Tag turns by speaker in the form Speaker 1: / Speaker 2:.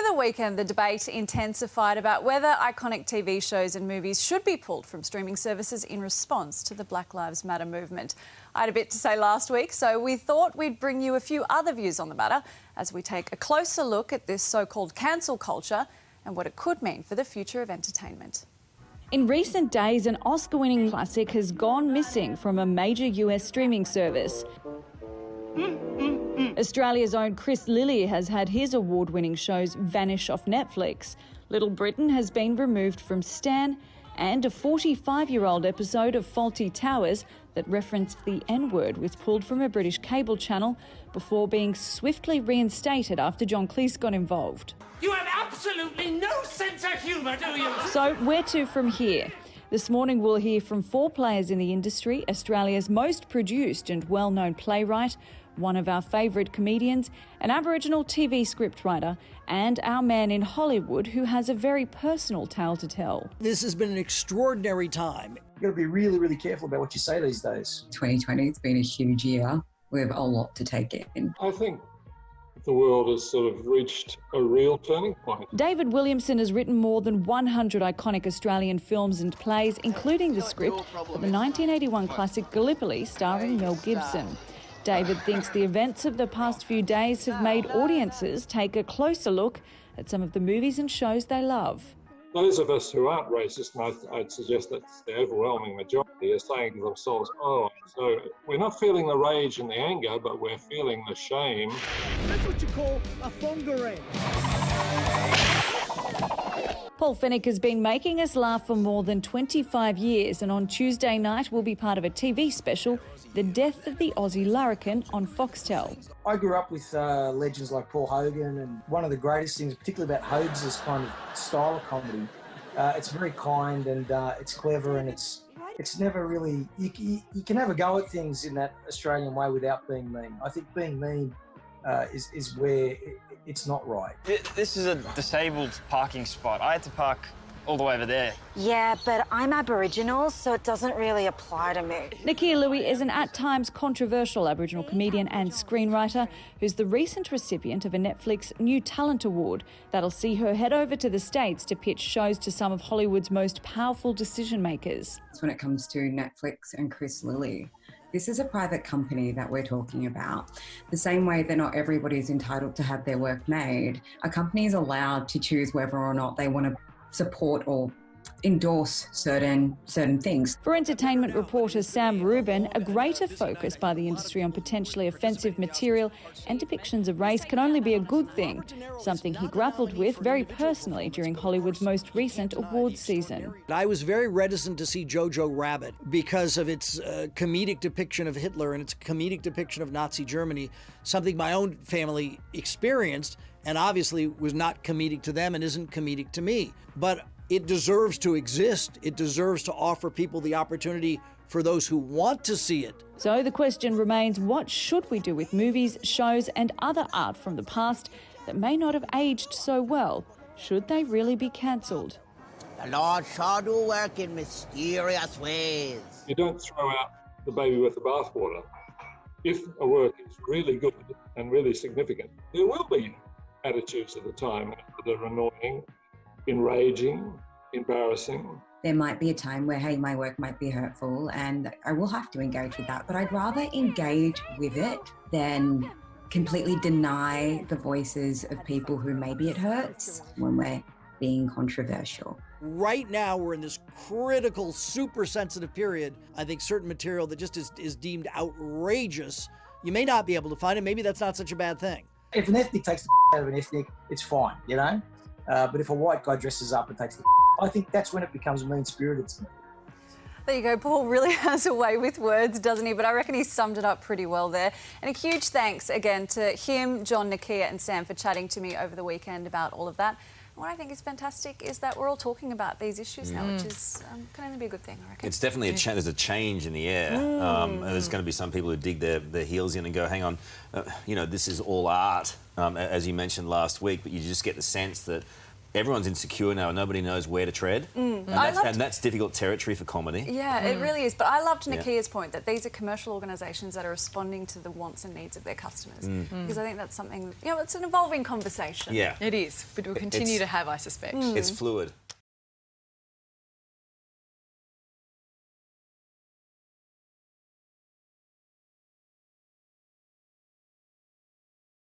Speaker 1: the weekend, the debate intensified about whether iconic TV shows and movies should be pulled from streaming services in response to the Black Lives Matter movement. I had a bit to say last week, so we thought we'd bring you a few other views on the matter as we take a closer look at this so-called cancel culture and what it could mean for the future of entertainment. In recent days, an Oscar-winning classic has gone missing from a major US streaming service. Australia's own Chris Lilly has had his award-winning shows vanish off Netflix. Little Britain has been removed from Stan, and a 45-year-old episode of Fawlty Towers that referenced the N-word was pulled from a British cable channel before being swiftly reinstated after John Cleese got involved.
Speaker 2: You have absolutely no sense of humour, do you?
Speaker 1: So where to from here? This morning we'll hear from 4 players in the industry, Australia's most produced and well-known playwright, one of our favourite comedians, an Aboriginal TV scriptwriter, and our man in Hollywood who has a very personal tale to tell.
Speaker 3: This has been an extraordinary time.
Speaker 4: You've got to be really, really careful about what you say these days.
Speaker 5: 2020 has been a huge year. We have a lot to take in.
Speaker 6: I think the world has sort of reached a real turning point.
Speaker 1: David Williamson has written more than 100 iconic Australian films and plays, including the script for the 1981 classic Gallipoli starring Mel Gibson. David thinks the events of the past few days have made audiences take a closer look at some of the movies and shows they love.
Speaker 6: Those of us who aren't racist, and I'd suggest that's the overwhelming majority, are saying to themselves, oh, so we're not feeling the rage and the anger, but we're feeling the shame.
Speaker 7: That's what you call a whongarang.
Speaker 1: Paul Fennick has been making us laugh for more than 25 years, and on Tuesday night will be part of a TV special, The Death of the Aussie Larrikin on Foxtel.
Speaker 4: I grew up with legends like Paul Hogan, and one of the greatest things, particularly about Hogan's kind of style of comedy, it's very kind and it's clever, and it's never really... You can have a go at things in that Australian way without being mean. I think being mean is where it's not right.
Speaker 8: This is a disabled parking spot. I had to park all the way over there.
Speaker 9: Yeah, but I'm Aboriginal, so it doesn't really apply to me.
Speaker 1: Nakia Louie is an at-times controversial Aboriginal comedian and screenwriter who's the recent recipient of a Netflix New Talent Award that'll see her head over to the States to pitch shows to some of Hollywood's most powerful decision-makers.
Speaker 5: When it comes to Netflix and Chris Lilly, this is a private company that we're talking about. The same way that not everybody is entitled to have their work made, a company is allowed to choose whether or not they want to support or endorse certain things.
Speaker 1: For entertainment reporter Sam Rubin, a greater focus by the industry on potentially offensive material and depictions of race can only be a good thing, something he grappled with very personally during Hollywood's most recent awards season.
Speaker 3: I was very reticent to see Jojo Rabbit because of its comedic depiction of Hitler and its comedic depiction of Nazi Germany, something my own family experienced and obviously was not comedic to them and isn't comedic to me. But it deserves to exist. It deserves to offer people the opportunity for those who want to see it.
Speaker 1: So the question remains, what should we do with movies, shows and other art from the past that may not have aged so well? Should they really be cancelled?
Speaker 7: The Lord shall do work in mysterious ways.
Speaker 6: You don't throw out the baby with the bathwater. If a work is really good and really significant, there will be attitudes at the time that are annoying, enraging, embarrassing.
Speaker 5: There might be a time where, hey, my work might be hurtful and I will have to engage with that, but I'd rather engage with it than completely deny the voices of people who maybe it hurts when we're being controversial.
Speaker 3: Right now, we're in this critical, super sensitive period. I think certain material that just is deemed outrageous, you may not be able to find it. Maybe that's not such a bad thing.
Speaker 4: If an ethnic takes the out of an ethnic, it's fine, you know? But if a white guy dresses up and takes the I think that's when it becomes mean-spirited to me.
Speaker 1: There you go. Paul really has a way with words, doesn't he? But I reckon he summed it up pretty well there. And a huge thanks again to him, John, Nakia and Sam for chatting to me over the weekend about all of that. And what I think is fantastic is that we're all talking about these issues now, which is can only be a good thing, I reckon.
Speaker 10: It's definitely there's a change in the air. There's going to be some people who dig their heels in and go, hang on, this is all art, as you mentioned last week, but you just get the sense that everyone's insecure now and nobody knows where to tread. And that's difficult territory for comedy.
Speaker 1: Yeah, it really is. But I loved Nakia's point that these are commercial organisations that are responding to the wants and needs of their customers. Because I think that's something, it's an evolving conversation.
Speaker 10: Yeah.
Speaker 11: It is, but we'll continue to have, I suspect.
Speaker 10: It's fluid.